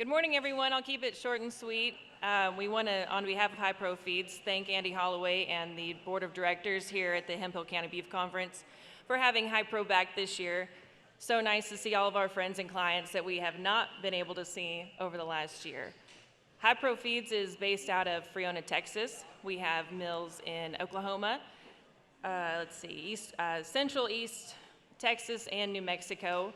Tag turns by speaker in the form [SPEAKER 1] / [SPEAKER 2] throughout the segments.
[SPEAKER 1] Good morning, everyone. I'll keep it short and sweet. We want to, on behalf of High Pro Feeds, thank Andy Holloway and the Board of Directors here at the Hemphill County Beef Conference for having High Pro back this year. So nice to see all of our friends and clients that we have not been able to see over the last year. High Pro Feeds is based out of Friona, Texas. We have mills in Oklahoma, Central East Texas and New Mexico,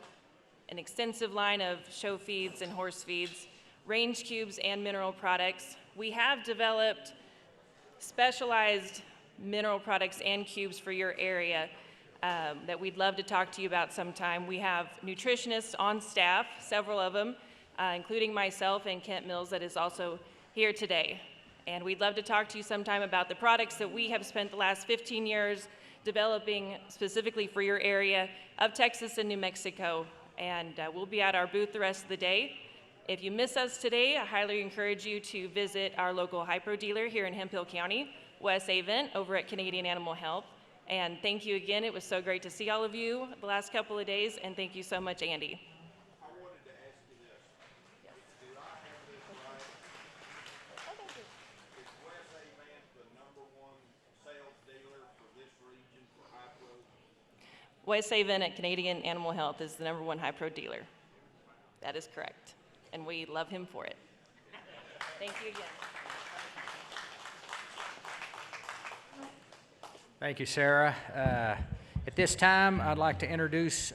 [SPEAKER 1] an extensive line of show feeds and horse feeds, range cubes and mineral products. We have developed specialized mineral products and cubes for your area that we'd love to talk to you about sometime. We have nutritionists on staff, several of them, including myself and Kent Mills that is also here today. And we'd love to talk to you sometime about the products that we have spent the last 15 years developing specifically for your area of Texas and New Mexico. And we'll be at our booth the rest of the day. If you miss us today, I highly encourage you to visit our local High Pro dealer here in Hemphill County, Wes Avent, over at Canadian Animal Health. And thank you again. It was so great to see all of you the last couple of days, and thank you so much, Andy.
[SPEAKER 2] I wanted to ask you this. Yes. Do I have this right? Is Wes Avent the #1 sales dealer for this region for High Pro?
[SPEAKER 1] Wes Avent at Canadian Animal Health is the #1 High Pro dealer. That is correct. And we love him for it. Thank you again.
[SPEAKER 3] Thank you, Sarah. At this time, I'd like to introduce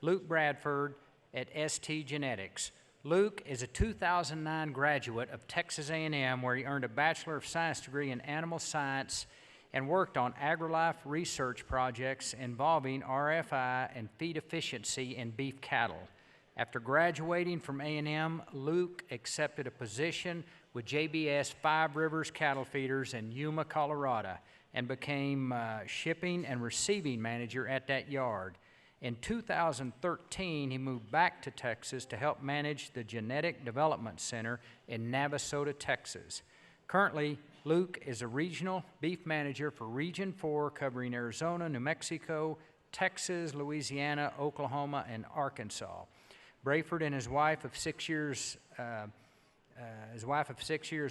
[SPEAKER 3] Luke Bradford at ST Genetics. Luke is a 2009 graduate of Texas A&M, where he earned a Bachelor of Science degree in Animal Science and worked on Agrilife research projects involving RFI and feed efficiency in beef cattle. After graduating from A&M, Luke accepted a position with JBS Five Rivers Cattle Feeders in Yuma, Colorado, and became shipping and receiving manager at that yard. In 2013, he moved back to Texas to help manage the Genetic Development Center in Navasota, Texas. Currently, Luke is a regional beef manager for Region 4, covering Arizona, New Mexico, Texas, Louisiana, Oklahoma, and Arkansas. Bradford and his wife of 6 years,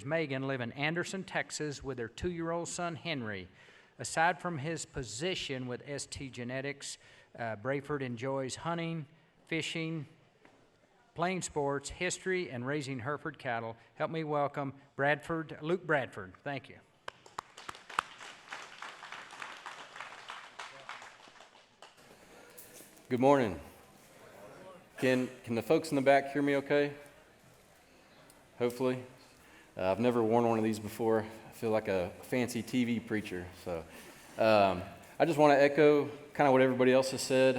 [SPEAKER 3] Megan, live in Anderson, Texas, with their 2-year-old son, Henry. Aside from his position with ST Genetics, Bradford enjoys hunting, fishing, playing sports, history, and raising Hereford cattle. Help me welcome Luke Bradford. Thank you.
[SPEAKER 4] Good morning. Can the folks in the back hear me okay? Hopefully. I've never worn one of these before. I feel like a fancy TV preacher. So I just want to echo kind of what everybody else has said.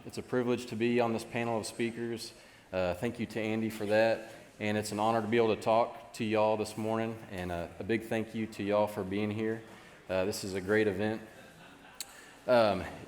[SPEAKER 4] It's a privilege to be on this panel of speakers. Thank you to Andy for that. And it's an honor to be able to talk to y'all this morning. And a big thank you to y'all for being here. This is a great event.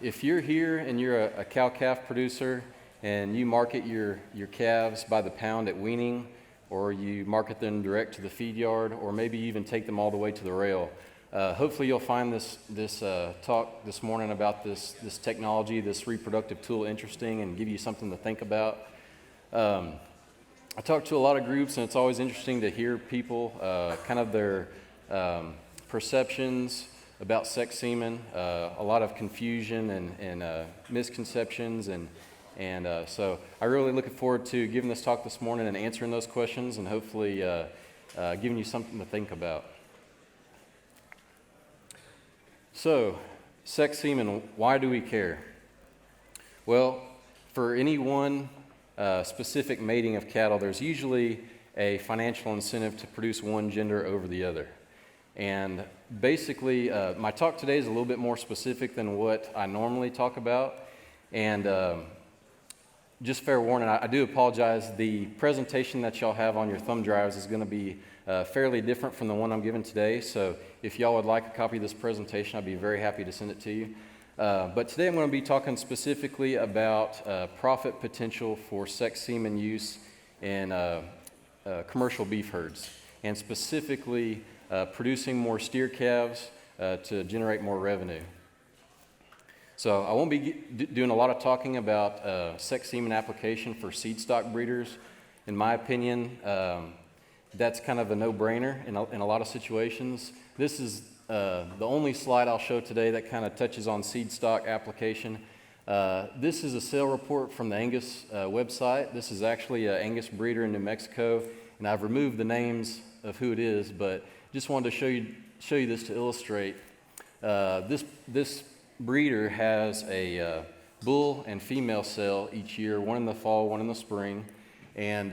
[SPEAKER 4] If you're here and you're a cow-calf producer and you market your calves by the pound at weaning, or you market them direct to the feed yard, or maybe even take them all the way to the rail, hopefully you'll find this talk this morning about this technology, this reproductive tool interesting and give you something to think about. I talk to a lot of groups, and it's always interesting to hear people, kind of their perceptions about sex semen, a lot of confusion and misconceptions, and so I'm really looking forward to giving this talk this morning and answering those questions, and hopefully giving you something to think about. So, sex semen, why do we care? Well, for any one specific mating of cattle, there's usually a financial incentive to produce one gender over the other. And basically, my talk today is a little bit more specific than what I normally talk about. And just fair warning, I do apologize. The presentation that y'all have on your thumb drives is going to be fairly different from the one I'm giving today. So if y'all would like a copy of this presentation, I'd be very happy to send it to you. But today I'm going to be talking specifically about profit potential for sex semen use in commercial beef herds, and specifically producing more steer calves to generate more revenue. So I won't be doing a lot of talking about sex semen application for seed stock breeders. in my opinion, that's kind of a no-brainer in a lot of situations. This is the only slide I'll show today that kind of touches on seed stock application. This is a sale report from the Angus website. This is actually an Angus breeder in New Mexico, and I've removed the names of who it is, but just wanted to show you this to illustrate. This breeder has a bull and female sale each year, one in the fall, one in the spring, and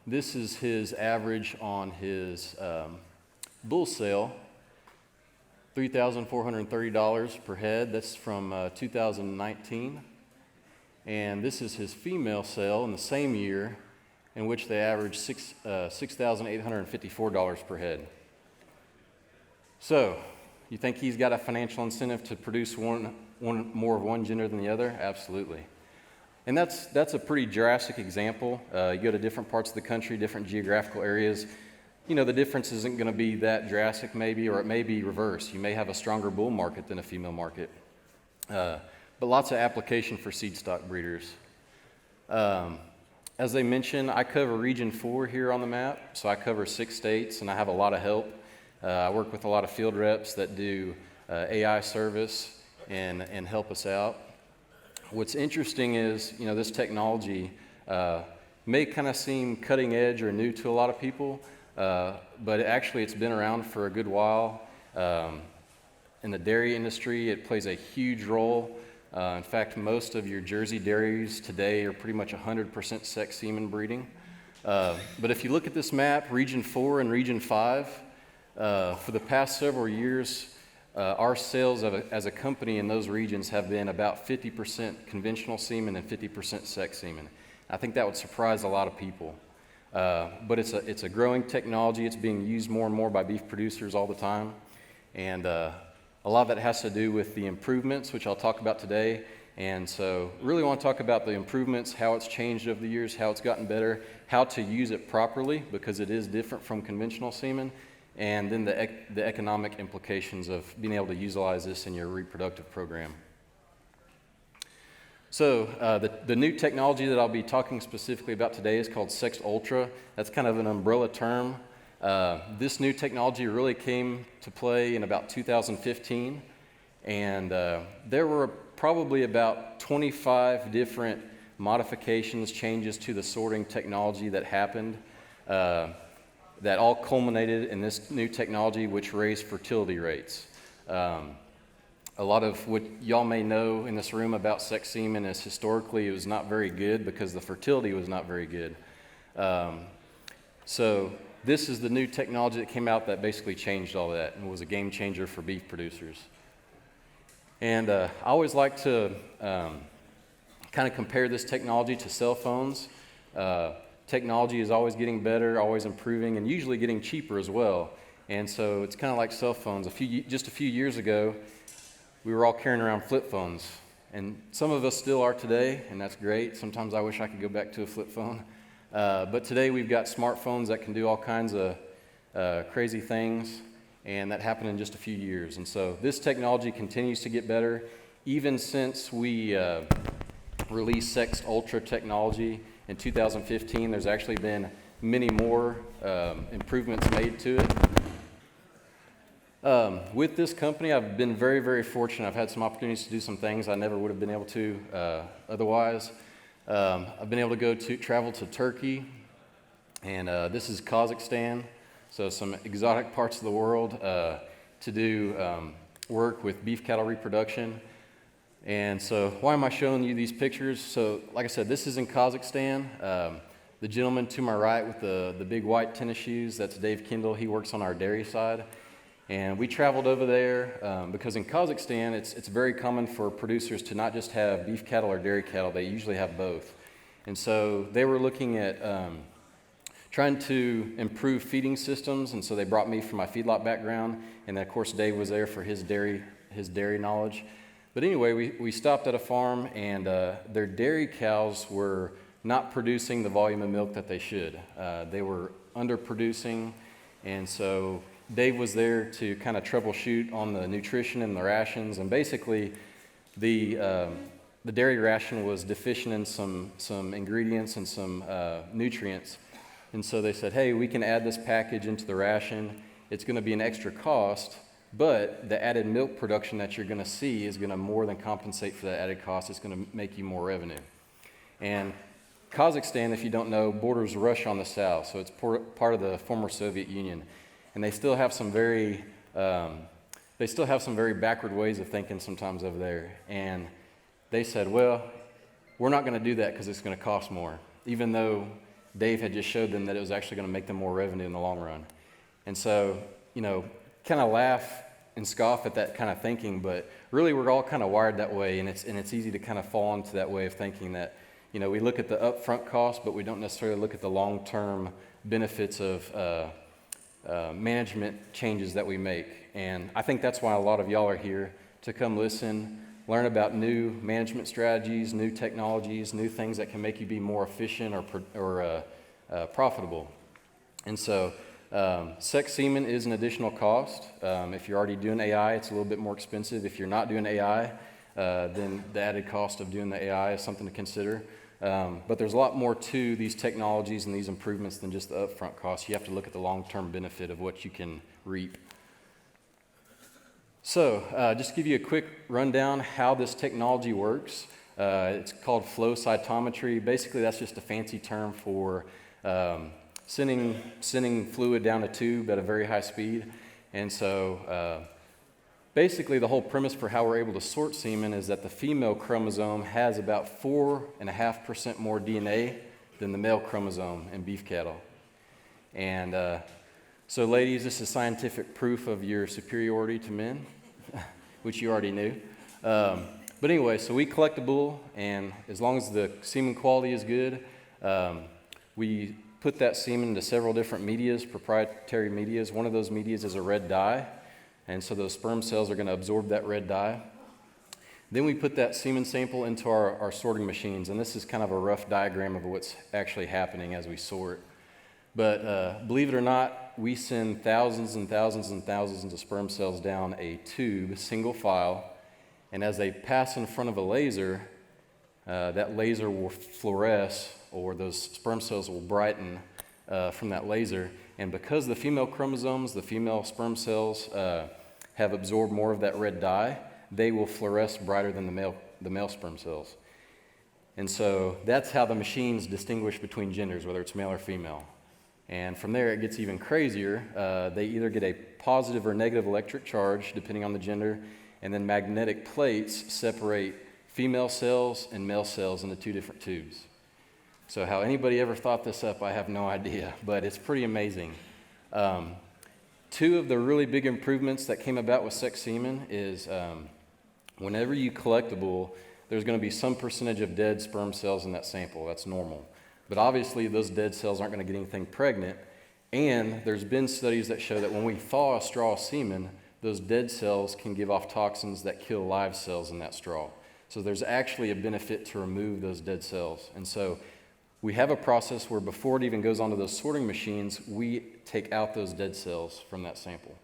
[SPEAKER 4] this is his average on his bull sale, $3,430 per head. That's from 2019. And this is his female sale in the same year, in which they averaged $6,854 per head. So, you think he's got a financial incentive to produce one more of one gender than the other? Absolutely. And that's a pretty drastic example. You go to different parts of the country, different geographical areas. You know, the difference isn't going to be that drastic maybe, or it may be reversed. You may have a stronger bull market than a female market. But lots of application for seed stock breeders. As they mentioned, I cover Region 4 here on the map, so I cover 6 states, and I have a lot of help. I work with a lot of field reps that do AI service and help us out. What's interesting is, you know, this technology may kind of seem cutting edge or new to a lot of people, but actually it's been around for a good while. In the dairy industry, it plays a huge role. In fact, most of your Jersey dairies today are pretty much 100% sex semen breeding. But if you look at this map, Region 4 and Region 5, for the past several years, our sales as a company in those regions have been about 50% conventional semen and 50% sex semen. I think that would surprise a lot of people. But it's a growing technology. It's being used more and more by beef producers all the time. And a lot of that has to do with the improvements, which I'll talk about today. And so really want to talk about the improvements, how it's changed over the years, how it's gotten better, how to use it properly, because it is different from conventional semen, and then the economic implications of being able to utilize this in your reproductive program. So the new technology that I'll be talking specifically about today is called Sex Ultra. That's kind of an umbrella term. This new technology really came to play in about 2015, and there were probably about 25 different modifications, changes to the sorting technology that happened that all culminated in this new technology, which raised fertility rates. A lot of what y'all may know in this room about sex semen is historically it was not very good because the fertility was not very good. So this is the new technology that came out that basically changed all that and was a game changer for beef producers. And I always like to kind of compare this technology to cell phones. Technology is always getting better, always improving, and usually getting cheaper as well. And so it's kind of like cell phones. Just a few years ago, we were all carrying around flip phones. And some of us still are today, and that's great. Sometimes I wish I could go back to a flip phone. But today we've got smartphones that can do all kinds of crazy things, and that happened in just a few years. And so this technology continues to get better. Even since we released Sex Ultra technology in 2015, there's actually been many more improvements made to it. With this company, I've been very, very fortunate. I've had some opportunities to do some things I never would have been able to otherwise. I've been able to travel to Turkey, and this is Kazakhstan, so some exotic parts of the world to do work with beef cattle reproduction. And so why am I showing you these pictures? So like I said, this is in Kazakhstan. The gentleman to my right with the big white tennis shoes, that's Dave Kendall. He works on our dairy side. And we traveled over there because in Kazakhstan, it's very common for producers to not just have beef cattle or dairy cattle. They usually have both. And so they were looking at trying to improve feeding systems. And so they brought me for my feedlot background. And then, of course, Dave was there for his dairy knowledge. But anyway, we stopped at a farm, and their dairy cows were not producing the volume of milk that they should. They were underproducing, and so Dave was there to kind of troubleshoot on the nutrition and the rations, and basically the the dairy ration was deficient in some ingredients and some nutrients. And so they said, hey, we can add this package into the ration. It's going to be an extra cost, but the added milk production that you're going to see is going to more than compensate for that added cost. It's going to make you more revenue. And Kazakhstan, if you don't know, borders Russia on the south, so it's part of the former Soviet Union. And they still have some very backward ways of thinking sometimes over there. And they said, well, we're not going to do that because it's going to cost more, even though Dave had just showed them that it was actually going to make them more revenue in the long run. And so, kind of laugh and scoff at that kind of thinking, but really we're all kind of wired that way, and it's easy to kind of fall into that way of thinking that, we look at the upfront cost, but we don't necessarily look at the long-term benefits of management changes that we make. And I think that's why a lot of y'all are here, to come listen, learn about new management strategies, new technologies, new things that can make you be more efficient or profitable. And so sex semen is an additional cost. If you're already doing AI, it's a little bit more expensive. If you're not doing AI, then the added cost of doing the AI is something to consider. But there's a lot more to these technologies and these improvements than just the upfront cost. You have to look at the long-term benefit of what you can reap. So just to give you a quick rundown how this technology works. It's called flow cytometry. Basically, that's just a fancy term for sending fluid down a tube at a very high speed. And so basically the whole premise for how we're able to sort semen is that the female chromosome has about 4.5% more DNA than the male chromosome in beef cattle. And so ladies, this is scientific proof of your superiority to men, which you already knew. But anyway, so we collect the bull, and as long as the semen quality is good, we put that semen into several different medias, proprietary medias. One of those medias is a red dye, and so those sperm cells are going to absorb that red dye. Then we put that semen sample into our sorting machines, and this is kind of a rough diagram of what's actually happening as we sort. But believe it or not, we send thousands and thousands and thousands of sperm cells down a tube, single file, and as they pass in front of a laser, that laser will fluoresce, or those sperm cells will brighten from that laser. And because the female chromosomes, the female sperm cells, have absorbed more of that red dye, they will fluoresce brighter than the male sperm cells. And so that's how the machines distinguish between genders, whether it's male or female. And from there, it gets even crazier. They either get a positive or negative electric charge, depending on the gender, and then magnetic plates separate female cells and male cells into two different tubes. So how anybody ever thought this up, I have no idea, but it's pretty amazing. Two of the really big improvements that came about with sex semen is whenever you collect a bull, there's going to be some percentage of dead sperm cells in that sample. That's normal. But obviously, those dead cells aren't going to get anything pregnant. And there's been studies that show that when we thaw a straw of semen, those dead cells can give off toxins that kill live cells in that straw. So there's actually a benefit to remove those dead cells. And so we have a process where before it even goes onto those sorting machines, we take out those dead cells from that sample.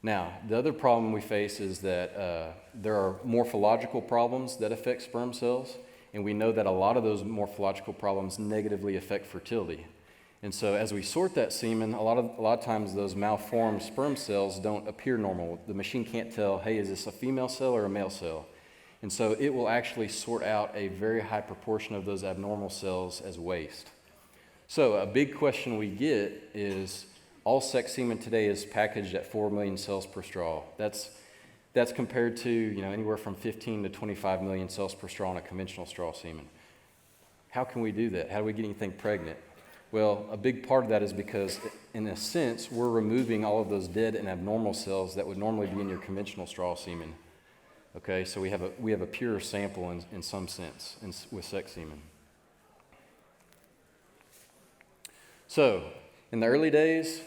[SPEAKER 4] Now, the other problem we face is that there are morphological problems that affect sperm cells. And we know that a lot of those morphological problems negatively affect fertility. And so as we sort that semen, a lot of times those malformed sperm cells don't appear normal. The machine can't tell, hey, is this a female cell or a male cell? And so it will actually sort out a very high proportion of those abnormal cells as waste. So a big question we get is, all sex semen today is packaged at 4 million cells per straw. That's compared to anywhere from 15 to 25 million cells per straw on a conventional straw semen. How can we do that? How do we get anything pregnant? Well, a big part of that is because, in a sense, we're removing all of those dead and abnormal cells that would normally be in your conventional straw semen. Okay, so we have a pure sample in some sense with sex semen. So, in the early days,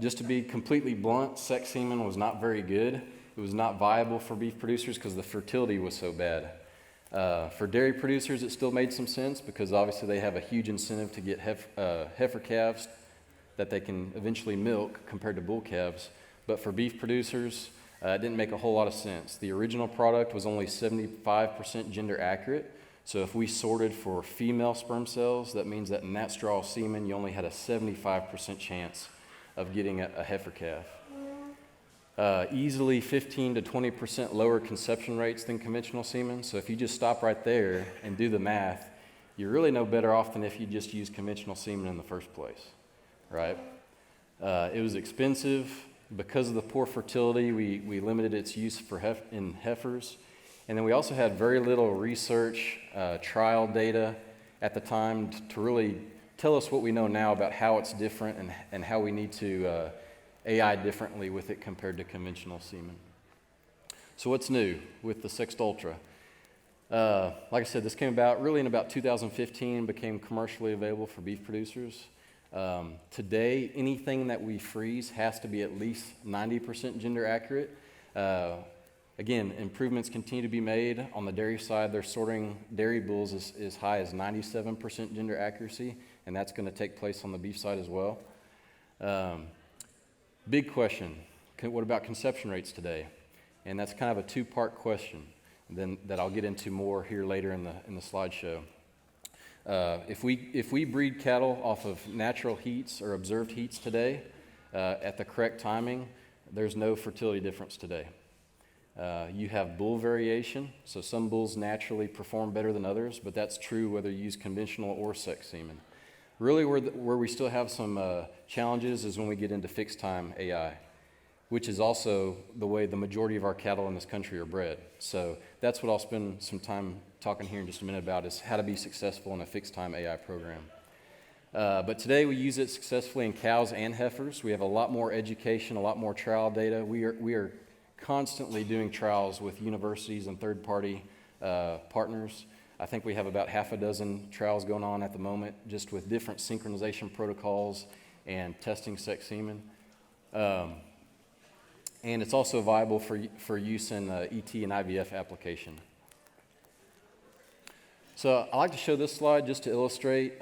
[SPEAKER 4] just to be completely blunt, sex semen was not very good. It was not viable for beef producers because the fertility was so bad. For dairy producers, it still made some sense because obviously they have a huge incentive to get heifer calves that they can eventually milk compared to bull calves. But for beef producers, it didn't make a whole lot of sense. The original product was only 75% gender accurate. So if we sorted for female sperm cells, that means that in that straw of semen, you only had a 75% chance of getting a heifer calf. Easily 15 to 20% lower conception rates than conventional semen. So if you just stop right there and do the math, you're really no better off than if you just used conventional semen in the first place, right? It was expensive. Because of the poor fertility, we limited its use in heifers. And then we also had very little research, trial data at the time to really tell us what we know now about how it's different and how we need to AI differently with it compared to conventional semen. So what's new with the Sext Ultra? Like I said, this came about really in about 2015, became commercially available for beef producers. Today, anything that we freeze has to be at least 90% gender accurate. Again, improvements continue to be made. On the dairy side, they're sorting dairy bulls as high as 97% gender accuracy, and that's going to take place on the beef side as well. Big question, what about conception rates today? And that's kind of a two-part question that I'll get into more here later in the slideshow. If we breed cattle off of natural heats or observed heats today, at the correct timing, there's no fertility difference today. You have bull variation, so some bulls naturally perform better than others, but that's true whether you use conventional or sex semen. Really where we still have some challenges is when we get into fixed time AI, which is also the way the majority of our cattle in this country are bred. So that's what I'll spend some time talking here in just a minute about, is how to be successful in a fixed time AI program. But today we use it successfully in cows and heifers. We have a lot more education, a lot more trial data. We are constantly doing trials with universities and third-party partners. I think we have about half a dozen trials going on at the moment, just with different synchronization protocols and testing sex semen. And it's also viable for use in ET and IVF application. So I like to show this slide just to illustrate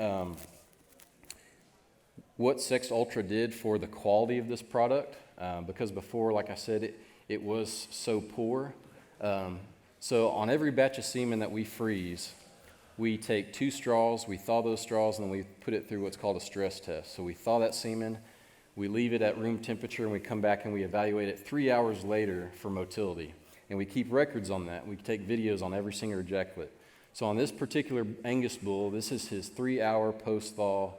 [SPEAKER 4] what Sext Ultra did for the quality of this product, because before, like I said, it was so poor. So on every batch of semen that we freeze, we take 2 straws, we thaw those straws, and then we put it through what's called a stress test. So we thaw that semen, we leave it at room temperature, and we come back and we evaluate it 3 hours later for motility. And we keep records on that. We take videos on every single ejaculate. So on this particular Angus bull, this is his 3-hour post-thaw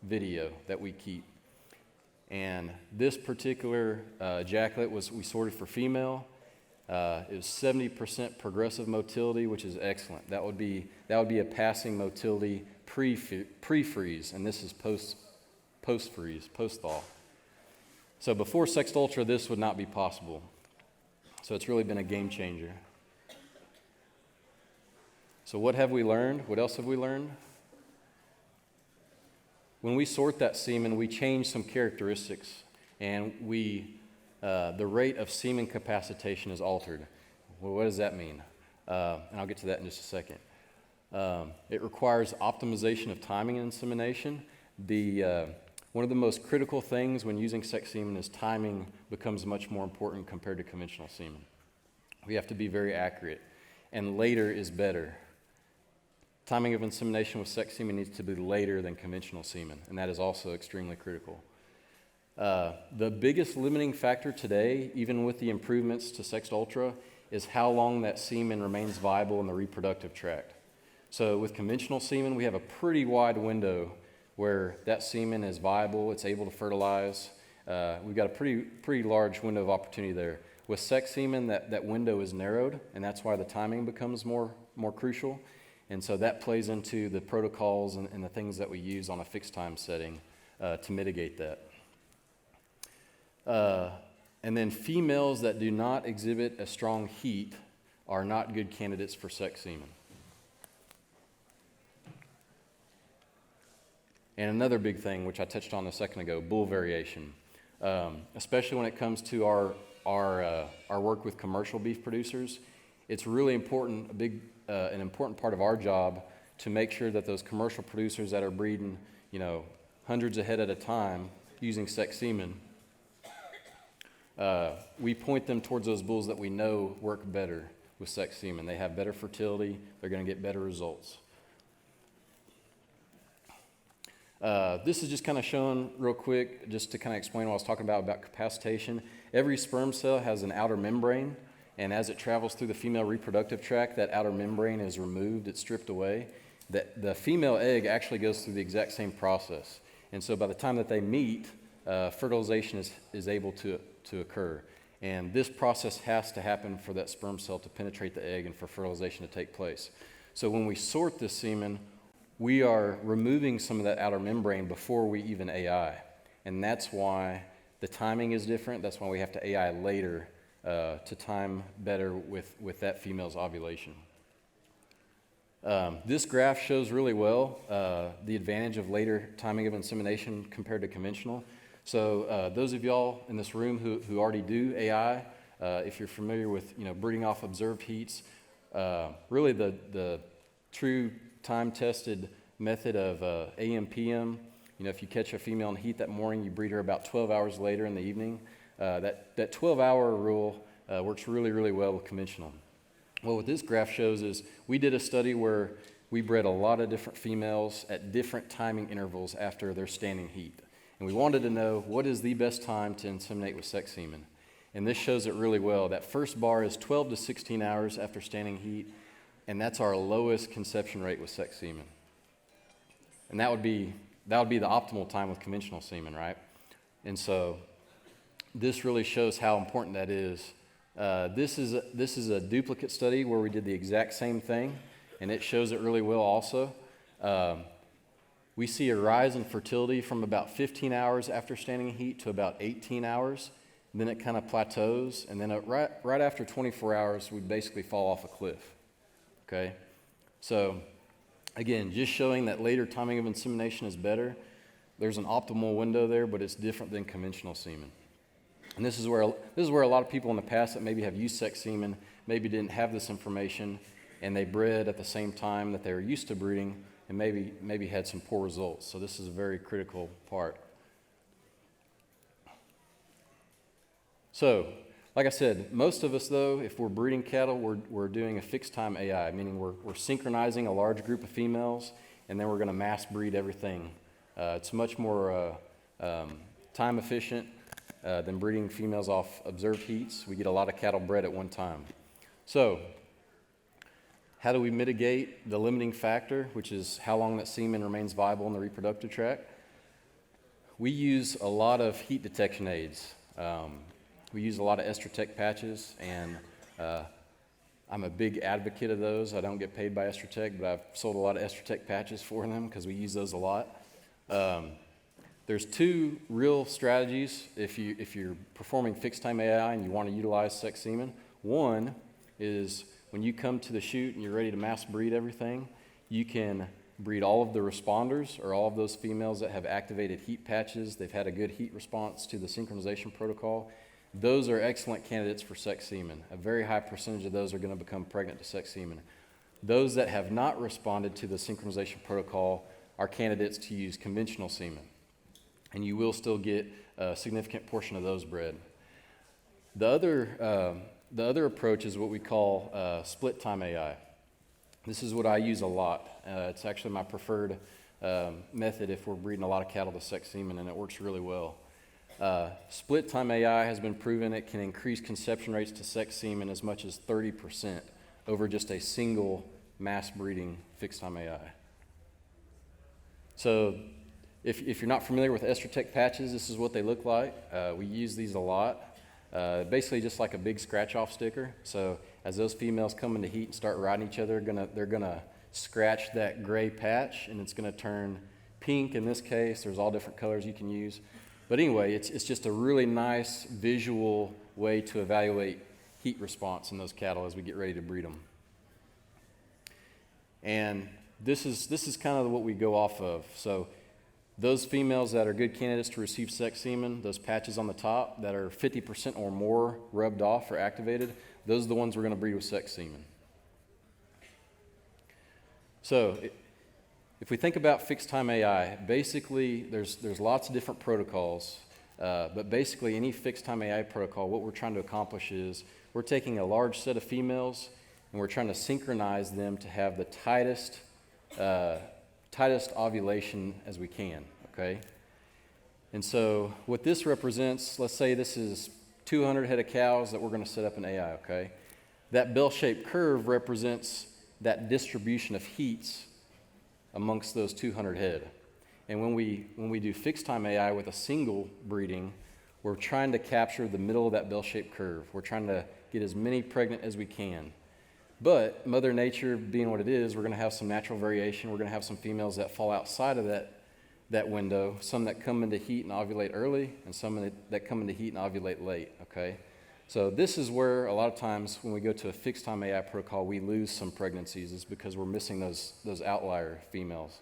[SPEAKER 4] video that we keep. And this particular ejaculate we sorted for female. It was 70% progressive motility, which is excellent. That would be a passing motility pre-freeze, and this is post-freeze, post-thaw. So before Sext Ultra, this would not be possible. So it's really been a game changer. So what have we learned? What else have we learned? When we sort that semen, we change some characteristics, and the rate of semen capacitation is altered. Well, what does that mean? And I'll get to that in just a second. It requires optimization of timing and insemination. One of the most critical things when using sex semen is timing becomes much more important compared to conventional semen. We have to be very accurate, and later is better. Timing of insemination with sex semen needs to be later than conventional semen, and that is also extremely critical. The biggest limiting factor today, even with the improvements to Sext Ultra, is how long that semen remains viable in the reproductive tract. So with conventional semen, we have a pretty wide window where that semen is viable, it's able to fertilize. We've got a pretty large window of opportunity there. With sex semen, that window is narrowed, and that's why the timing becomes more crucial. And so that plays into the protocols and the things that we use on a fixed time setting to mitigate that. And then females that do not exhibit a strong heat are not good candidates for sex semen. And another big thing, which I touched on a second ago, bull variation. Especially when it comes to our work with commercial beef producers, it's really important, an important part of our job to make sure that those commercial producers that are breeding, hundreds of head at a time using sex semen, we point them towards those bulls that we know work better with sex semen. They have better fertility. They're going to get better results. This is just kind of shown real quick, just to kind of explain what I was talking about capacitation. Every sperm cell has an outer membrane, and as it travels through the female reproductive tract, that outer membrane is removed, it's stripped away. The female egg actually goes through the exact same process. And so by the time that they meet, fertilization is able to occur. And this process has to happen for that sperm cell to penetrate the egg and for fertilization to take place. So when we sort this semen, we are removing some of that outer membrane before we even AI. And that's why the timing is different. That's why we have to AI later to time better with that female's ovulation. This graph shows really well the advantage of later timing of insemination compared to conventional. So those of y'all in this room who already do AI, if you're familiar with breeding off observed heats, really the true time-tested method of AM/PM. If you catch a female in heat that morning, you breed her about 12 hours later in the evening. That 12-hour rule works really, really well with conventional. Well, what this graph shows is we did a study where we bred a lot of different females at different timing intervals after their standing heat. And we wanted to know what is the best time to inseminate with sex semen. And this shows it really well. That first bar is 12 to 16 hours after standing heat, and that's our lowest conception rate with sex semen. And that would be the optimal time with conventional semen, right? And so this really shows how important that is. This is a duplicate study where we did the exact same thing, and it shows it really well also. We see a rise in fertility from about 15 hours after standing heat to about 18 hours. And then it kind of plateaus, and then right after 24 hours, we basically fall off a cliff. Okay? So, again, just showing that later timing of insemination is better. There's an optimal window there, but it's different than conventional semen. And this is where a lot of people in the past that maybe have used sex semen maybe didn't have this information, and they bred at the same time that they were used to breeding, and maybe had some poor results. So this is a very critical part. So, like I said, most of us though, if we're breeding cattle, we're doing a fixed time AI, meaning we're synchronizing a large group of females, and then we're going to mass breed everything. It's much more time efficient than breeding females off observed heats. We get a lot of cattle bred at one time. So, how do we mitigate the limiting factor, which is how long that semen remains viable in the reproductive tract? We use a lot of heat detection aids. We use a lot of Estrotec patches, and I'm a big advocate of those. I don't get paid by Estrotec, but I've sold a lot of Estrotec patches for them because we use those a lot. There's two real strategies if you're performing fixed time AI and you want to utilize sex semen. One is when you come to the chute and you're ready to mass breed everything, you can breed all of the responders, or all of those females that have activated heat patches. They've had a good heat response to the synchronization protocol. Those are excellent candidates for sex semen. A very high percentage of those are going to become pregnant to sex semen. Those that have not responded to the synchronization protocol are candidates to use conventional semen, and you will still get a significant portion of those bred. The other approach is what we call split time AI. This is what I use a lot. It's actually my preferred method if we're breeding a lot of cattle to sex semen, and it works really well. Split time AI has been proven it can increase conception rates to sex semen as much as 30% over just a single mass breeding fixed time AI. So if you're not familiar with Estrotec patches, this is what they look like. We use these a lot. Basically just like a big scratch off sticker. So as those females come into heat and start riding each other, they're gonna scratch that gray patch, and it's gonna turn pink in this case. There's all different colors you can use. But anyway, it's just a really nice visual way to evaluate heat response in those cattle as we get ready to breed them. And this is kind of what we go off of. So those females that are good candidates to receive sex semen, those patches on the top that are 50% or more rubbed off or activated, those are the ones we're going to breed with sex semen. So if we think about fixed time AI, basically there's lots of different protocols. But basically, any fixed time AI protocol, what we're trying to accomplish is we're taking a large set of females and we're trying to synchronize them to have the tightest ovulation as we can, okay? And so what this represents, let's say this is 200 head of cows that we're going to set up in AI, okay? That bell-shaped curve represents that distribution of heats amongst those 200 head. And when we do fixed time AI with a single breeding, we're trying to capture the middle of that bell-shaped curve. We're trying to get as many pregnant as we can. But Mother Nature being what it is, we're going to have some natural variation. We're going to have some females that fall outside of that window, some that come into heat and ovulate early, and some that come into heat and ovulate late, okay? So this is where a lot of times when we go to a fixed time AI protocol, we lose some pregnancies is because we're missing those outlier females.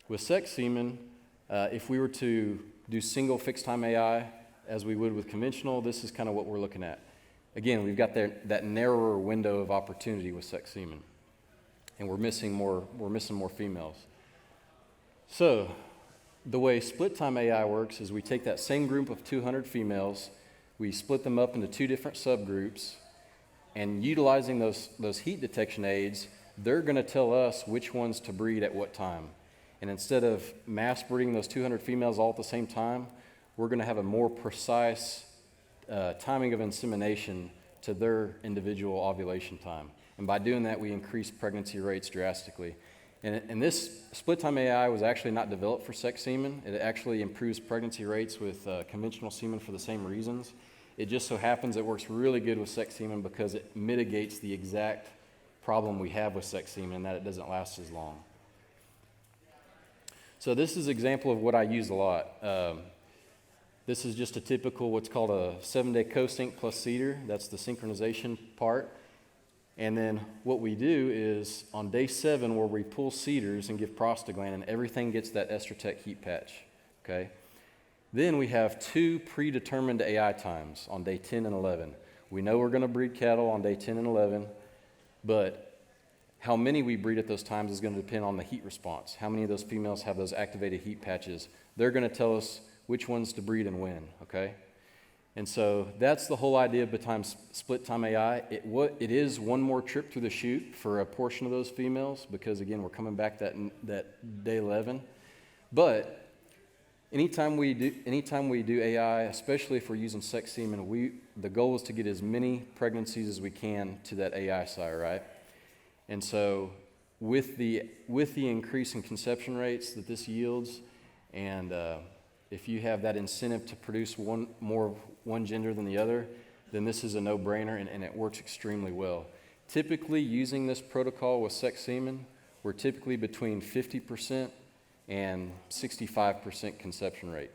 [SPEAKER 4] With sex semen, if we were to do single fixed time AI as we would with conventional, this is kind of what we're looking at. Again, we've got that narrower window of opportunity with sex semen, and we're missing more females. So the way split time AI works is we take that same group of 200 females, we split them up into two different subgroups, and utilizing those heat detection aids, they're going to tell us which ones to breed at what time. And instead of mass breeding those 200 females all at the same time, we're going to have a more precise timing of insemination to their individual ovulation time. And by doing that, we increase pregnancy rates drastically. And this split time AI was actually not developed for sex semen. It actually improves pregnancy rates with conventional semen for the same reasons. It just so happens it works really good with sex semen because it mitigates the exact problem we have with sex semen, and that it doesn't last as long. So this is an example of what I use a lot. This is just a typical what's called a 7-day co-sync plus cedar. That's the synchronization part. And then what we do is on day 7 where we pull cedars and give prostaglandin, everything gets that Estrotec heat patch, okay? Then we have 2 predetermined AI times on day 10 and 11. We know we're going to breed cattle on day 10 and 11, but how many we breed at those times is going to depend on the heat response. How many of those females have those activated heat patches? They're going to tell us which ones to breed and when, okay? And so that's the whole idea behind split time AI. It is one more trip through the chute for a portion of those females because, again, we're coming back that day 11. But anytime we do AI, especially if we're using sex semen, the goal is to get as many pregnancies as we can to that AI sire, right? And so with the increase in conception rates that this yields, and if you have that incentive to produce one gender than the other, then this is a no-brainer, and it works extremely well. Typically, using this protocol with sex semen, we're typically between 50% and 65% conception rate.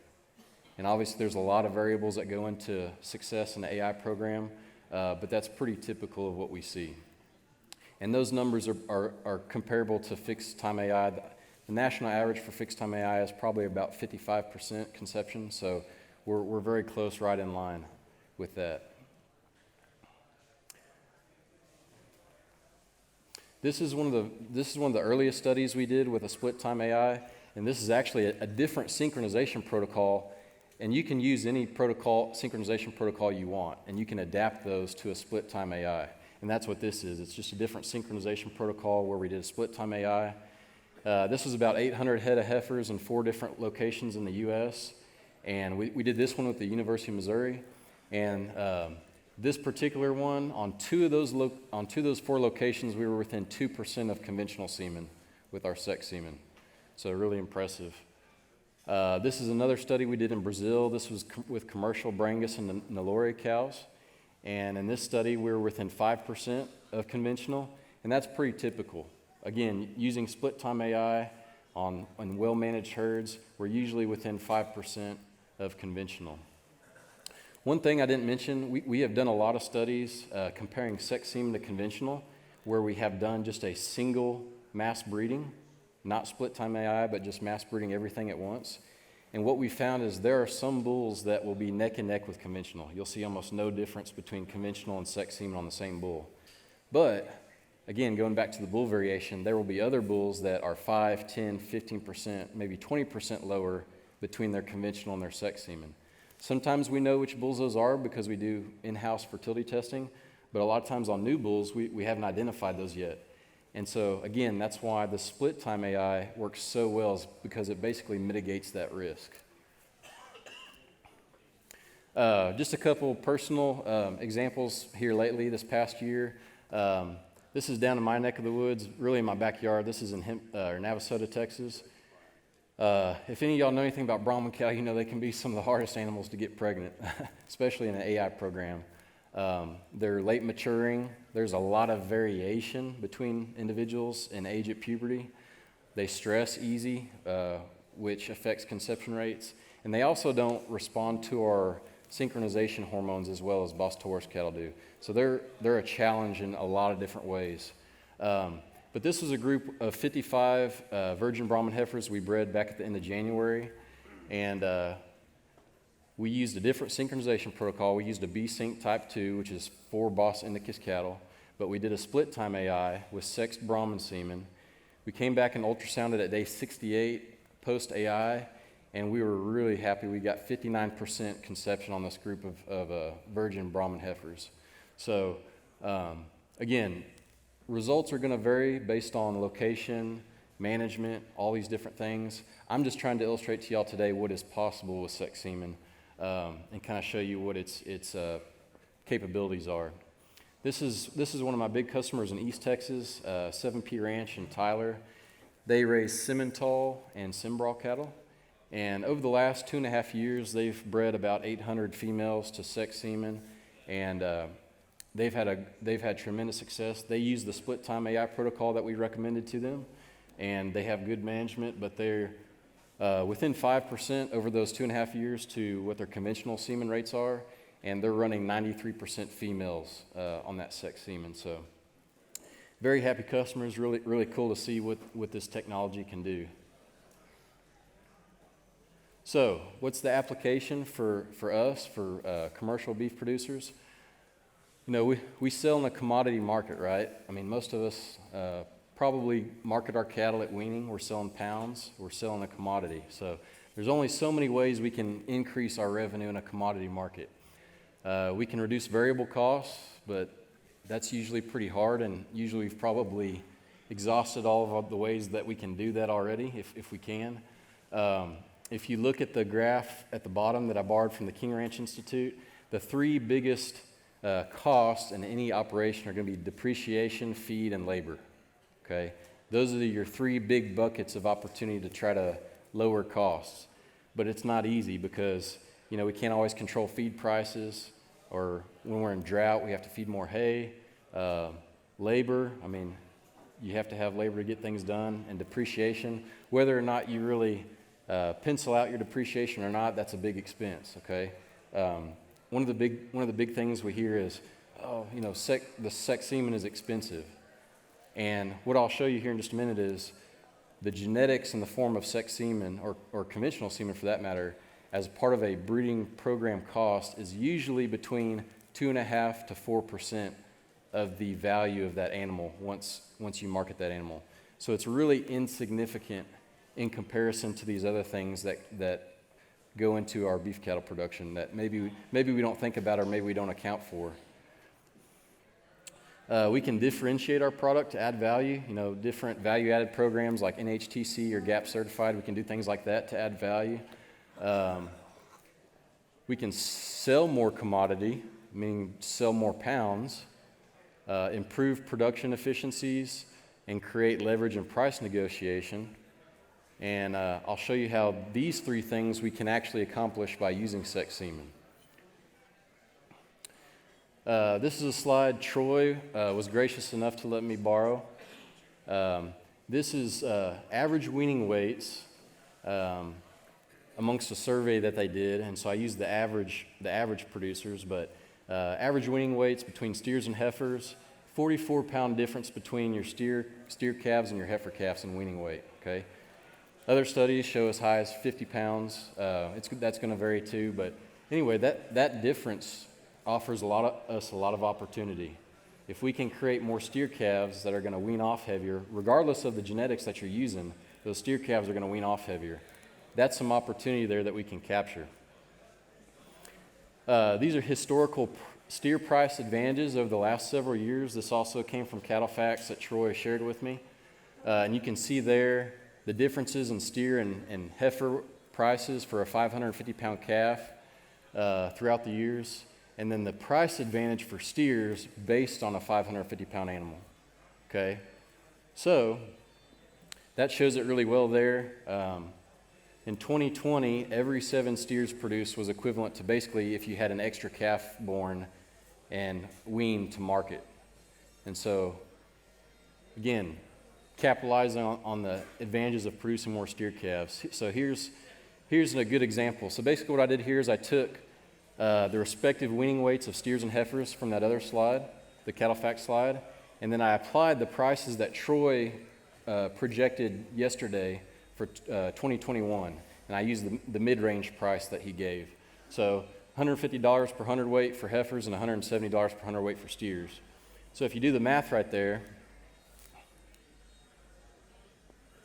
[SPEAKER 4] And obviously, there's a lot of variables that go into success in the AI program, but that's pretty typical of what we see. And those numbers are comparable to fixed time AI. The national average for fixed time AI is probably about 55% conception, so we're very close, right in line with that. This is one of the earliest studies we did with a split time AI, and this is actually a different synchronization protocol, and you can use any synchronization protocol you want, and you can adapt those to a split time AI, and that's what this is. It's just a different synchronization protocol where we did a split time AI. This was about 800 head of heifers in 4 different locations in the U.S., and we did this one with the University of Missouri, and this particular one, on two of those 4 locations, we were within 2% of conventional semen with our sex semen, so really impressive. This is another study we did in Brazil. This was with commercial Brangus and Nelore cows, and in this study, we were within 5% of conventional, and that's pretty typical. Again, using split time AI on well-managed herds, we're usually within 5% of conventional. One thing I didn't mention, we have done a lot of studies comparing sex semen to conventional, where we have done just a single mass breeding, not split time AI, but just mass breeding everything at once. And what we found is there are some bulls that will be neck and neck with conventional. You'll see almost no difference between conventional and sex semen on the same bull. But again, going back to the bull variation, there will be other bulls that are 5, 10, 15%, maybe 20% lower between their conventional and their sex semen. Sometimes we know which bulls those are because we do in-house fertility testing, but a lot of times on new bulls, we haven't identified those yet. And so, again, that's why the split time AI works so well, is because it basically mitigates that risk. Just a couple personal examples here lately this past year. This is down in my neck of the woods, really in my backyard. This is in Navasota, Texas. If any of y'all know anything about Brahman cow, you know they can be some of the hardest animals to get pregnant, especially in an AI program. They're late maturing. There's a lot of variation between individuals in age at puberty. They stress easy, which affects conception rates. And they also don't respond to our synchronization hormones as well as Bos Taurus cattle do. So they're a challenge in a lot of different ways. But this was a group of 55 virgin Brahman heifers we bred back at the end of January. And we used a different synchronization protocol. We used a B-Sync type 2, which is 4 Bos Indicus cattle. But we did a split time AI with sexed Brahman semen. We came back and ultrasounded at day 68 post AI, and we were really happy. We got 59% conception on this group of virgin Brahman heifers. So again, results are going to vary based on location, management, all these different things. I'm just trying to illustrate to y'all today what is possible with sex semen and kind of show you what its capabilities are. This is one of my big customers in East Texas, 7P Ranch in Tyler. They raise Simmental and Simbrau cattle. And over the last 2.5 years, they've bred about 800 females to sex semen, and they've had tremendous success. They use the split time AI protocol that we recommended to them, and they have good management, but they're within 5% over those 2.5 years to what their conventional semen rates are, and they're running 93% females on that sex semen. So very happy customers, really cool to see what this technology can do. So what's the application for us, for commercial beef producers? You know, we sell in a commodity market, right? I mean, most of us probably market our cattle at weaning. We're selling pounds. We're selling a commodity. So there's only so many ways we can increase our revenue in a commodity market. We can reduce variable costs, but that's usually pretty hard, and usually we've probably exhausted all of the ways that we can do that already, if we can. If you look at the graph at the bottom that I borrowed from the King Ranch Institute, the 3 biggest costs in any operation are going to be depreciation, feed, and labor. Okay, those are your 3 big buckets of opportunity to try to lower costs. But it's not easy because we can't always control feed prices, or when we're in drought, we have to feed more hay. Labor, I mean, you have to have labor to get things done, and depreciation, whether or not you really pencil out your depreciation or not, that's a big expense. Okay. One of the big things we hear is, the sex semen is expensive. And what I'll show you here in just a minute is the genetics in the form of sex semen, or conventional semen for that matter, as part of a breeding program cost is usually between 2.5% to 4% of the value of that animal once you market that animal. So it's really insignificant in comparison to these other things that go into our beef cattle production that maybe we don't think about or maybe we don't account for. We can differentiate our product to add value. Different value-added programs like NHTC or GAP certified, we can do things like that to add value. We can sell more commodity, meaning sell more pounds, improve production efficiencies, and create leverage in price negotiation. And I'll show you how these 3 things we can actually accomplish by using sex semen. This is a slide Troy was gracious enough to let me borrow. This is average weaning weights amongst a survey that they did, and so I used the average producers, but average weaning weights between steers and heifers, 44-pound difference between your steer calves and your heifer calves in weaning weight. Okay. Other studies show as high as 50 pounds. That's going to vary too, but anyway, that difference offers us a lot of opportunity. If we can create more steer calves that are going to wean off heavier, regardless of the genetics that you're using, those steer calves are going to wean off heavier. that's some opportunity there that we can capture. These are historical steer price advantages over the last several years. This also came from Cattle Facts that Troy shared with me. And you can see there the differences in steer and heifer prices for a 550-pound calf throughout the years, and then the price advantage for steers based on a 550-pound animal. Okay, so that shows it really well there. In 2020, every 7 steers produced was equivalent to basically if you had an extra calf born and weaned to market. And so, again, capitalizing on the advantages of producing more steer calves. So here's a good example. So basically what I did here is I took the respective weaning weights of steers and heifers from that other slide, the cattle fact slide, and then I applied the prices that Troy projected yesterday for 2021, and I used the mid-range price that he gave. So $150 per hundredweight for heifers and $170 per hundredweight for steers. So if you do the math right there,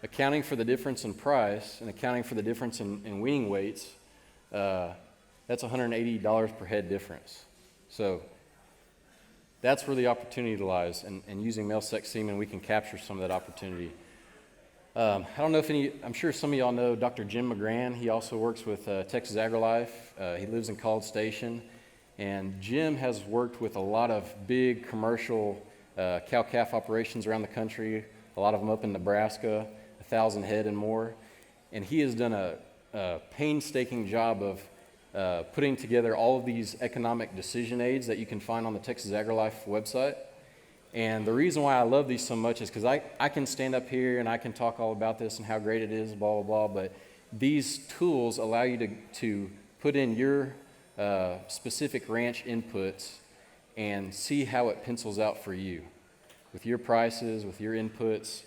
[SPEAKER 4] accounting for the difference in price and accounting for the difference in weaning weights, that's $180 per head difference. So that's where the opportunity lies, and using male sex semen, we can capture some of that opportunity. I don't know if I'm sure some of y'all know Dr. Jim McGran. He also works with Texas Agrilife. He lives in College Station, and Jim has worked with a lot of big commercial cow-calf operations around the country, a lot of them up in Nebraska, 1,000 head and more, and he has done a painstaking job of putting together all of these economic decision aids that you can find on the Texas Agrilife website. And the reason why I love these so much is because I can stand up here and I can talk all about this and how great it is, blah, blah, blah, but these tools allow you to put in your specific ranch inputs and see how it pencils out for you with your prices, with your inputs.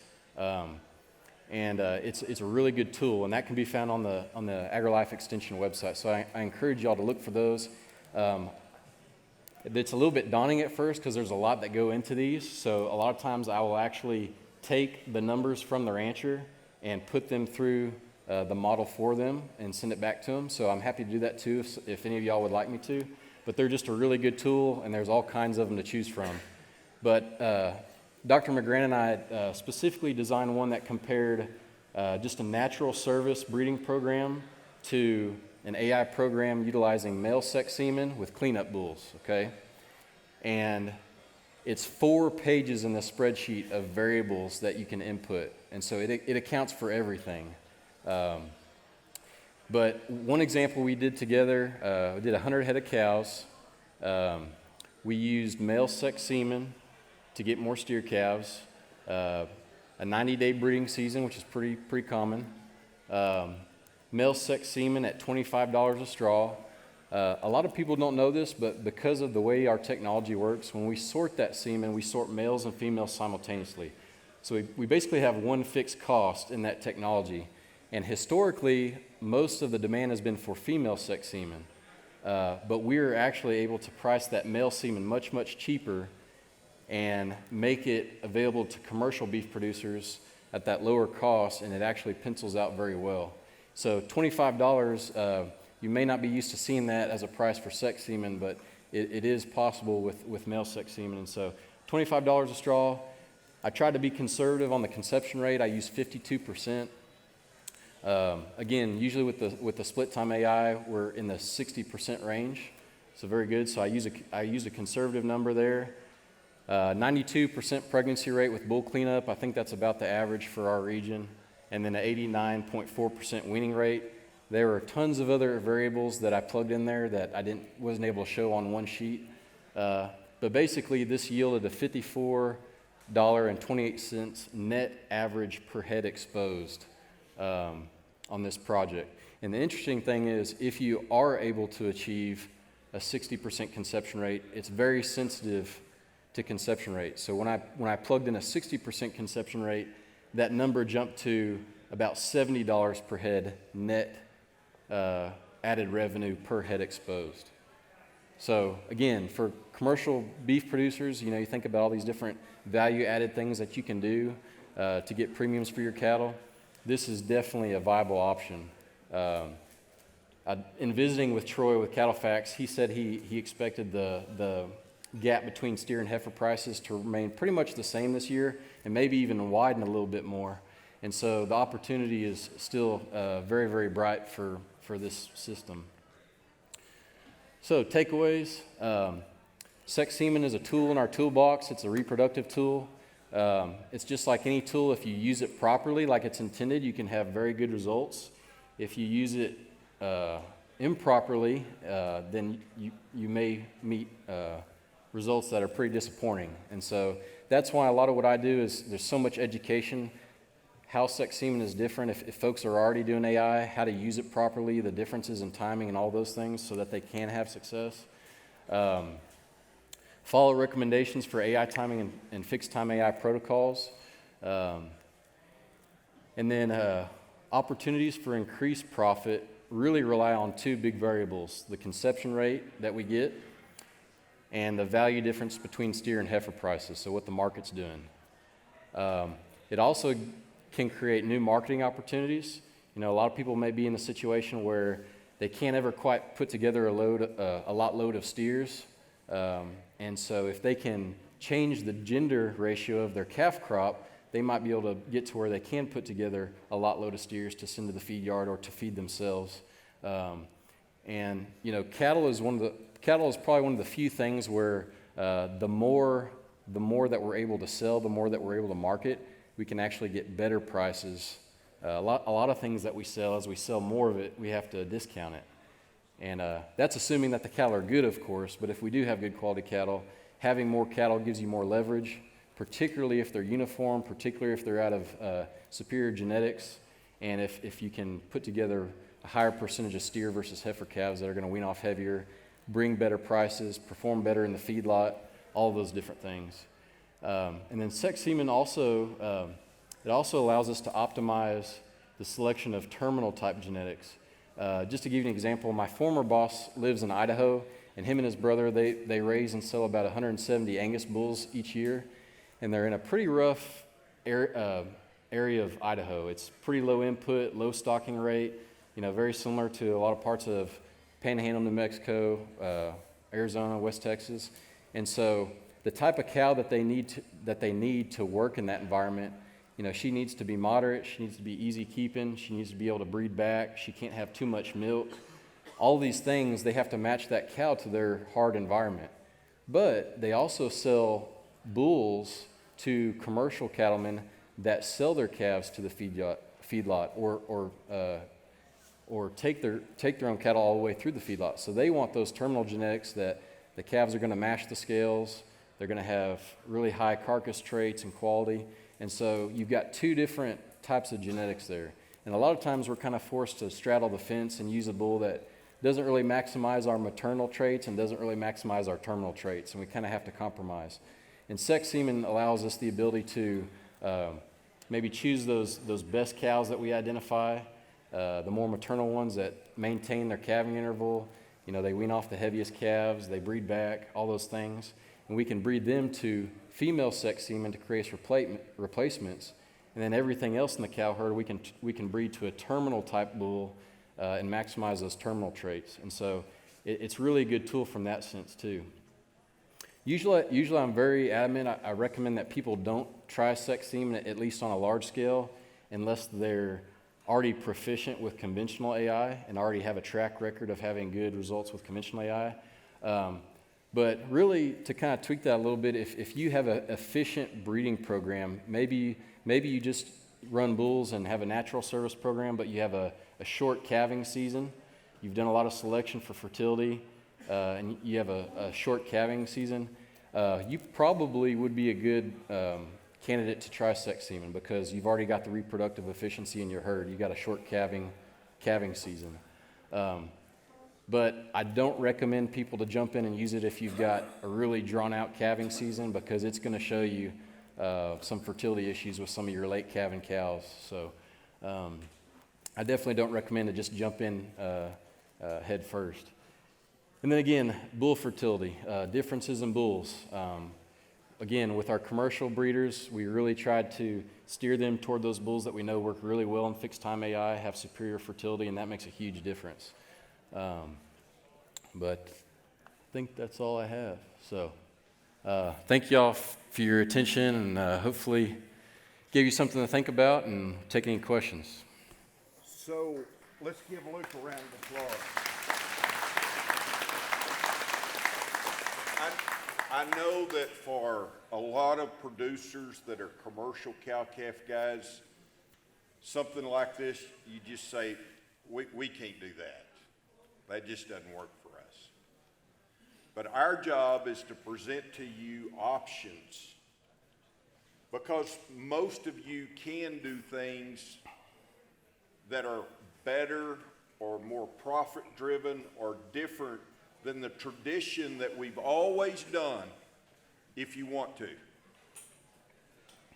[SPEAKER 4] It's a really good tool, and that can be found on the Agrilife Extension website. So I encourage y'all to look for those. It's a little bit daunting at first because there's a lot that go into these. So a lot of times I will actually take the numbers from the rancher and put them through the model for them and send it back to them. So I'm happy to do that too if any of y'all would like me to. But they're just a really good tool, and there's all kinds of them to choose from. But Dr. McGran and I specifically designed one that compared just a natural service breeding program to an AI program utilizing male sex semen with cleanup bulls, okay? And it's 4 pages in the spreadsheet of variables that you can input, and so it accounts for everything. But one example we did together, we did 100 head of cows. We used male sex semen to get more steer calves, a 90-day breeding season, which is pretty common. Male sex semen at $25 a straw. A lot of people don't know this, but because of the way our technology works, when we sort that semen, we sort males and females simultaneously. So we basically have one fixed cost in that technology. And historically, most of the demand has been for female sex semen. But we're actually able to price that male semen much, much cheaper and make it available to commercial beef producers at that lower cost, and it actually pencils out very well. So $25, you may not be used to seeing that as a price for sex semen, but it is possible with male sex semen. And so $25 a straw. I tried to be conservative on the conception rate. I used 52%. Again, usually with the split time AI, we're in the 60% range, so very good. So I use a conservative number there. 92% pregnancy rate with bull cleanup. I think that's about the average for our region. And then an 89.4% weaning rate. There were tons of other variables that I plugged in there that I wasn't able to show on one sheet. But basically, this yielded a $54.28 net average per head exposed on this project. And the interesting thing is, if you are able to achieve a 60% conception rate, it's very sensitive to conception rate. So when I plugged in a 60% conception rate, that number jumped to about $70 per head net added revenue per head exposed. So again, for commercial beef producers, you think about all these different value added things that you can do to get premiums for your cattle. This is definitely a viable option In visiting with Troy with CattleFax, he said he expected the gap between steer and heifer prices to remain pretty much the same this year and maybe even widen a little bit more. And so the opportunity is still very, very bright for this system. So takeaways, sex semen is a tool in our toolbox. It's a reproductive tool. It's just like any tool. If you use it properly, like it's intended, you can have very good results. If you use it improperly, then you may meet results that are pretty disappointing. And so that's why a lot of what I do is there's so much education. How sex semen is different if folks are already doing AI, how to use it properly, the differences in timing and all those things so that they can have success. Follow recommendations for AI timing and fixed time AI protocols. And then opportunities for increased profit really rely on two big variables: the conception rate that we get and the value difference between steer and heifer prices, so what the market's doing. It also can create new marketing opportunities. You know, a lot of people may be in a situation where they can't ever quite put together a lot of steers. And so if they can change the gender ratio of their calf crop, they might be able to get to where they can put together a load of steers to send to the feed yard or to feed themselves. And you know, cattle is probably one of the few things where the more that we're able to sell, the more that we're able to market, we can actually get better prices. A lot of things that we sell, as we sell more of it, we have to discount it. And that's assuming that the cattle are good, of course, but if we do have good quality cattle, having more cattle gives you more leverage, particularly if they're uniform, particularly if they're out of superior genetics, and if you can put together a higher percentage of steer versus heifer calves that are going to wean off heavier, bring better prices, perform better in the feedlot, all those different things. And then sex semen also, it also allows us to optimize the selection of terminal type genetics. Just to give you an example, my former boss lives in Idaho, and him and his brother, they raise and sell about 170 Angus bulls each year, and they're in a pretty rough area of Idaho. It's pretty low input, low stocking rate, you know, very similar to a lot of parts of Panhandle, New Mexico, Arizona, West Texas. And so the type of cow that they need to work in that environment, you know, she needs to be moderate, she needs to be easy keeping, she needs to be able to breed back, she can't have too much milk. All these things, they have to match that cow to their hard environment. But they also sell bulls to commercial cattlemen that sell their calves to the feedlot or take their own cattle all the way through the feedlot. So they want those terminal genetics that the calves are going to mash the scales, they're going to have really high carcass traits and quality. And so you've got two different types of genetics there. And a lot of times we're kind of forced to straddle the fence and use a bull that doesn't really maximize our maternal traits and doesn't really maximize our terminal traits, and we kind of have to compromise. And sex semen allows us the ability to maybe choose those best cows that we identify, the more maternal ones that maintain their calving interval. You know, they wean off the heaviest calves, they breed back, all those things. And we can breed them to female sex semen to create replacements. And then everything else in the cow herd, we can breed to a terminal type bull and maximize those terminal traits. And so it's really a good tool from that sense too. Usually I'm very adamant. I recommend that people don't try sex semen, at least on a large scale, unless they're already proficient with conventional AI and already have a track record of having good results with conventional AI. But really, to kind of tweak that a little bit, if you have an efficient breeding program, maybe you just run bulls and have a natural service program, but you have a short calving season. You've done a lot of selection for fertility, and you have a short calving season. You probably would be a good candidate to try sex semen because you've already got the reproductive efficiency in your herd. You've got a short calving season. But I don't recommend people to jump in and use it if you've got a really drawn-out calving season because it's going to show you some fertility issues with some of your late calving cows. So I definitely don't recommend to just jump in head first. And then again, bull fertility, differences in bulls. Again, with our commercial breeders, we really tried to steer them toward those bulls that we know work really well in fixed time AI, have superior fertility, and that makes a huge difference. But I think that's all I have. So thank y'all for your attention, and hopefully gave you something to think about and take any questions.
[SPEAKER 2] So let's give Luke a round of applause. I know that for a lot of producers that are commercial cow-calf guys, something like this, you just say, we can't do that. That just doesn't work for us. But our job is to present to you options, because most of you can do things that are better or more profit-driven or different than the tradition that we've always done, if you want to.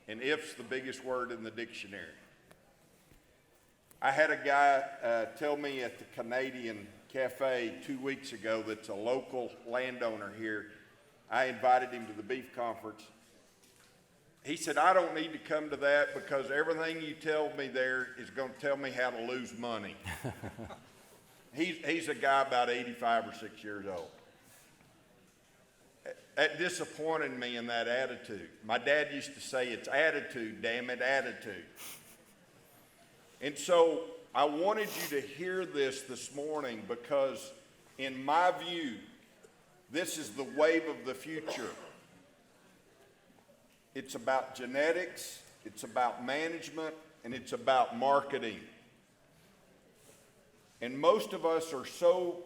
[SPEAKER 2] And if's the biggest word in the dictionary. I had a guy tell me at the Canadian Cafe 2 weeks ago that's a local landowner here. I invited him to the beef conference. He said, I don't need to come to that because everything you tell me there is going to tell me how to lose money. He's a guy about 85 or 6 years old. That disappointed me in that attitude. My dad used to say, it's attitude, damn it, attitude. And so I wanted you to hear this morning because, in my view, this is the wave of the future. It's about genetics, it's about management, and it's about marketing. And most of us are so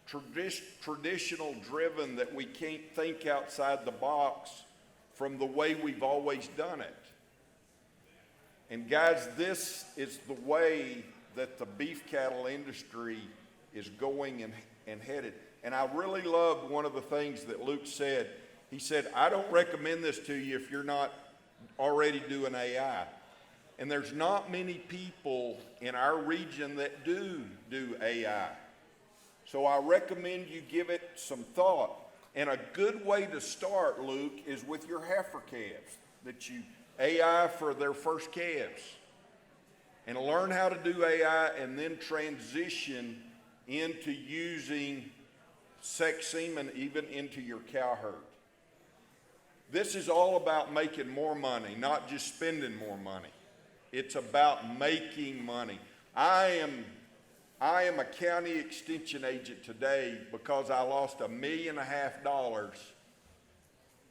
[SPEAKER 2] traditional driven that we can't think outside the box from the way we've always done it. And guys, this is the way that the beef cattle industry is going and headed. And I really loved one of the things that Luke said. He said, I don't recommend this to you if you're not already doing AI. And there's not many people in our region that do AI. So I recommend you give it some thought. And a good way to start, Luke, is with your heifer calves, that you AI for their first calves. And learn how to do AI and then transition into using sex semen even into your cow herd. This is all about making more money, not just spending more money. It's about making money. I am a county extension agent today because I lost $1.5 million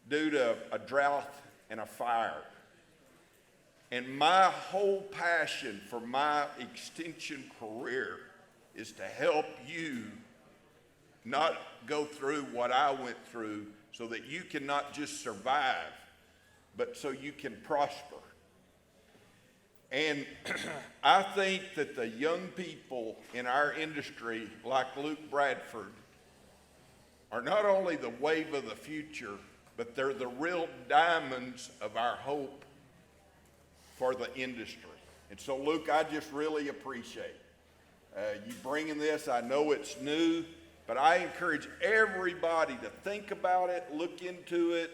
[SPEAKER 2] due to a drought and a fire. And my whole passion for my extension career is to help you not go through what I went through so that you can not just survive, but so you can prosper. And I think that the young people in our industry, like Luke Bradford, are not only the wave of the future, but they're the real diamonds of our hope for the industry. And so, Luke, I just really appreciate you bringing this. I know it's new, but I encourage everybody to think about it, look into it,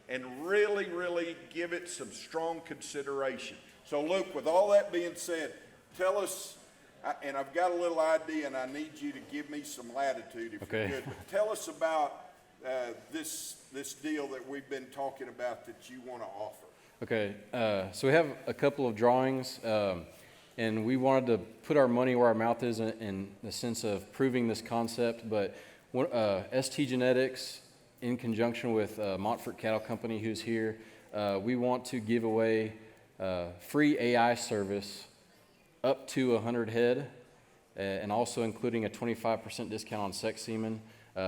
[SPEAKER 2] and really, really give it some strong consideration. So, Luke, with all that being said, tell us, and I've got a little idea, and I need you to give me some latitude if you could. But tell us about this deal that we've been talking about that you want to offer.
[SPEAKER 4] Okay, so we have a couple of drawings, and we wanted to put our money where our mouth is in the sense of proving this concept. But ST Genetics, in conjunction with Montfort Cattle Company, who's here, we want to give away free AI service up to 100 head, and also including a 25% discount on sex semen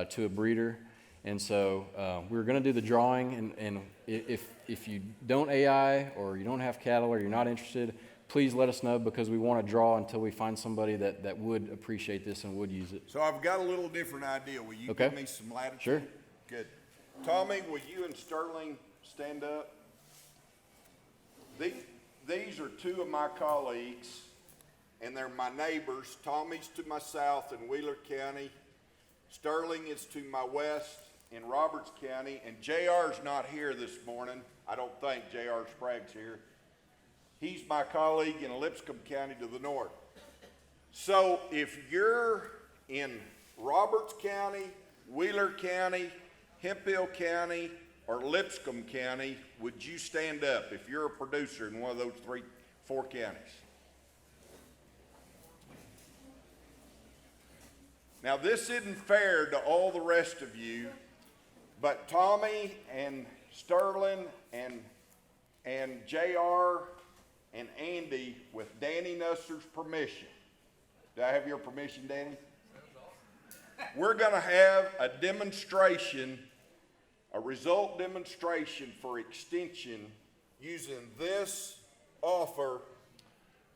[SPEAKER 4] to a breeder. And so we're going to do the drawing, and if you don't AI or you don't have cattle or you're not interested, please let us know, because we want to draw until we find somebody that would appreciate this and would use it.
[SPEAKER 2] So I've got a little different idea. Will you give me some latitude?
[SPEAKER 4] Sure.
[SPEAKER 2] Good. Tommy, will you and Sterling stand up? These are two of my colleagues, and they're my neighbors. Tommy's to my south in Wheeler County. Sterling is to my west in Roberts County, and JR's not here this morning. I don't think JR Sprague's here. He's my colleague in Lipscomb County to the north. So if you're in Roberts County, Wheeler County, Hemphill County, or Lipscomb County, would you stand up if you're a producer in one of those 4 counties? Now, this isn't fair to all the rest of you, but Tommy and Sterling and JR and Andy, with Danny Nusser's permission. Do I have your permission, Danny? We're going to have a demonstration, a result demonstration for extension using this offer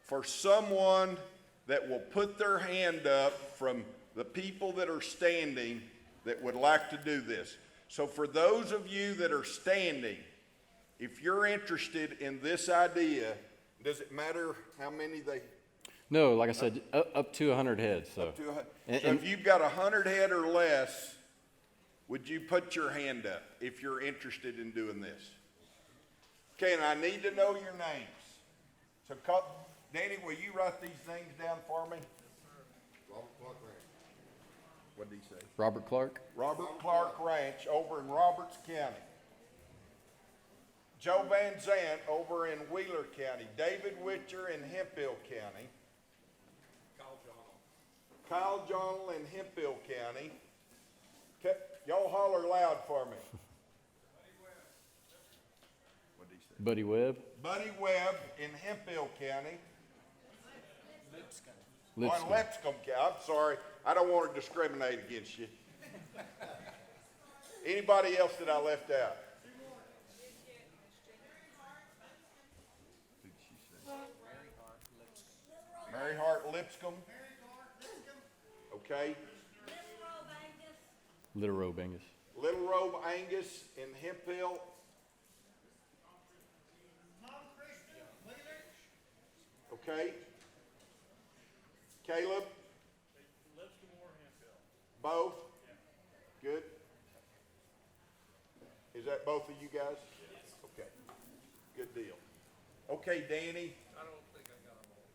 [SPEAKER 2] for someone that will put their hand up from the people that are standing that would like to do this. So for those of you that are standing, if you're interested in this idea, does it matter how many they?
[SPEAKER 4] No, like I said, up to 100 heads. So,
[SPEAKER 2] Up to 100. So if you've got 100 head or less, would you put your hand up if you're interested in doing this? Okay, and I need to know your names. So Danny, will you write these things down for me? Robert Clark Ranch. What did he say?
[SPEAKER 4] Robert Clark.
[SPEAKER 2] Robert Clark Ranch over in Roberts County. Joe Van Zant over in Wheeler County. David Witcher in Hemphill County. Kyle Johnell in Hemphill County. Y'all holler loud for me. What did he say?
[SPEAKER 4] Buddy Webb.
[SPEAKER 2] Buddy Webb in Hemphill County.
[SPEAKER 4] Lipscomb.
[SPEAKER 2] Oh, in Lipscomb County. I'm sorry. I don't want to discriminate against you. Anybody else that I left out? Who did she say? Mary Hart Lipscomb. Okay.
[SPEAKER 4] Little Robe Angus.
[SPEAKER 2] Little Robe Angus in Hemphill. Okay. Caleb? Both? Good. Is that both of you guys? Okay. Good deal. Okay, Danny.
[SPEAKER 5] I don't think I got them all.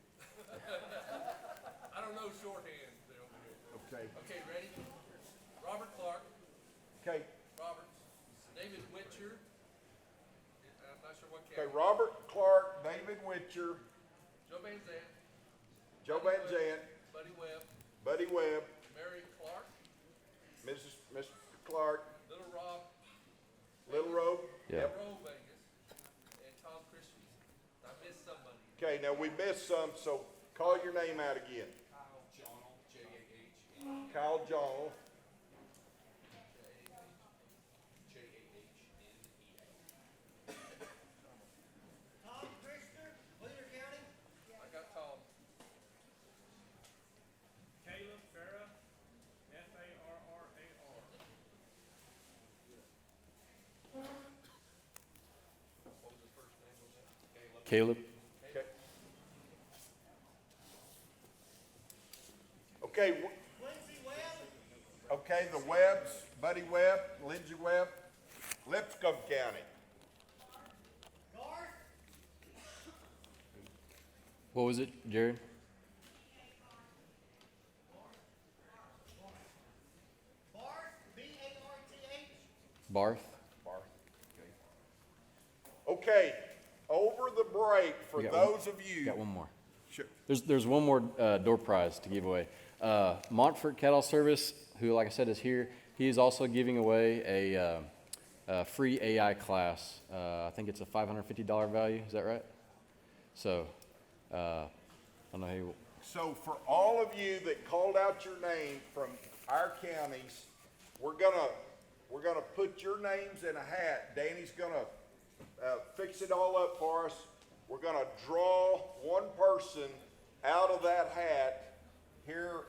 [SPEAKER 5] I don't know shorthand there over here.
[SPEAKER 2] Okay.
[SPEAKER 5] Okay, ready? Robert Clark,
[SPEAKER 2] Okay.
[SPEAKER 5] Roberts, David Witcher. I'm not sure what
[SPEAKER 2] Okay,
[SPEAKER 5] county.
[SPEAKER 2] Robert Clark, David Witcher,
[SPEAKER 5] Joe Van Zandt,
[SPEAKER 2] Joe Van Zant,
[SPEAKER 5] Buddy Webb,
[SPEAKER 2] Buddy Webb,
[SPEAKER 5] Mary Clark,
[SPEAKER 2] Mr. Clark,
[SPEAKER 5] Little Rob,
[SPEAKER 2] Little Robe.
[SPEAKER 4] Yeah.
[SPEAKER 5] Roe Vegas, and Tom Christian. I missed somebody.
[SPEAKER 2] Okay, now we missed some, so call your name out again.
[SPEAKER 5] Kyle Johnell, J-A-H-N.
[SPEAKER 2] Kyle Johnell,
[SPEAKER 5] J-A-H-N-E-A.
[SPEAKER 6] Tom Christopher, Wheeler County.
[SPEAKER 5] I got Tom.
[SPEAKER 6] Caleb Farah, Farrar.
[SPEAKER 5] What was his first name? Was that?
[SPEAKER 4] Caleb.
[SPEAKER 2] okay. Okay,
[SPEAKER 6] Quincy Webb,
[SPEAKER 2] okay, the Webbs, Buddy Webb, Lindsay Webb, Lipscomb County.
[SPEAKER 6] Garth,
[SPEAKER 4] What was it, Jared?
[SPEAKER 6] Barth, B-A-R-T-H.
[SPEAKER 4] Barth.
[SPEAKER 2] Barth, okay. Okay, over the break, for
[SPEAKER 4] We got
[SPEAKER 2] those of you.
[SPEAKER 4] Got one more.
[SPEAKER 2] Sure.
[SPEAKER 4] There's one more door prize to give away. Montfort Cattle Service, who, like I said, is here. He is also giving away a free AI class. I think it's a $550 value. Is that right? So, I don't know how you.
[SPEAKER 2] So for all of you that called out your name from our counties, we're gonna put your names in a hat. Danny's gonna fix it all up for us. We're gonna draw one person out of that hat here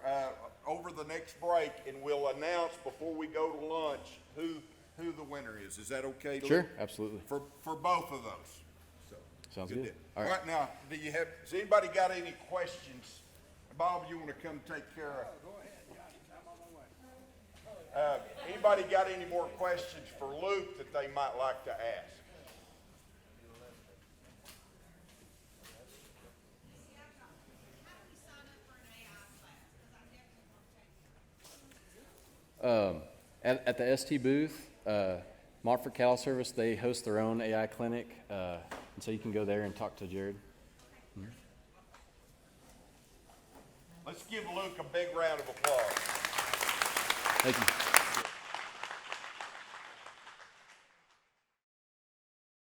[SPEAKER 2] over the next break, and we'll announce before we go to lunch who the winner is. Is that okay? Luke?
[SPEAKER 4] Sure, absolutely.
[SPEAKER 2] For both of those. So,
[SPEAKER 4] Sounds good.
[SPEAKER 2] deal.
[SPEAKER 4] All
[SPEAKER 2] All
[SPEAKER 4] right.
[SPEAKER 2] right, now, has anybody got any questions? Bob, you wanna come take care of? Anybody got any more questions for Luke that they might like to ask?
[SPEAKER 4] At the ST booth, Montfort Cattle Service, they host their own AI clinic, and so you can go there and talk to Jared.
[SPEAKER 2] Let's give Luke a big round of applause.
[SPEAKER 4] Thank you.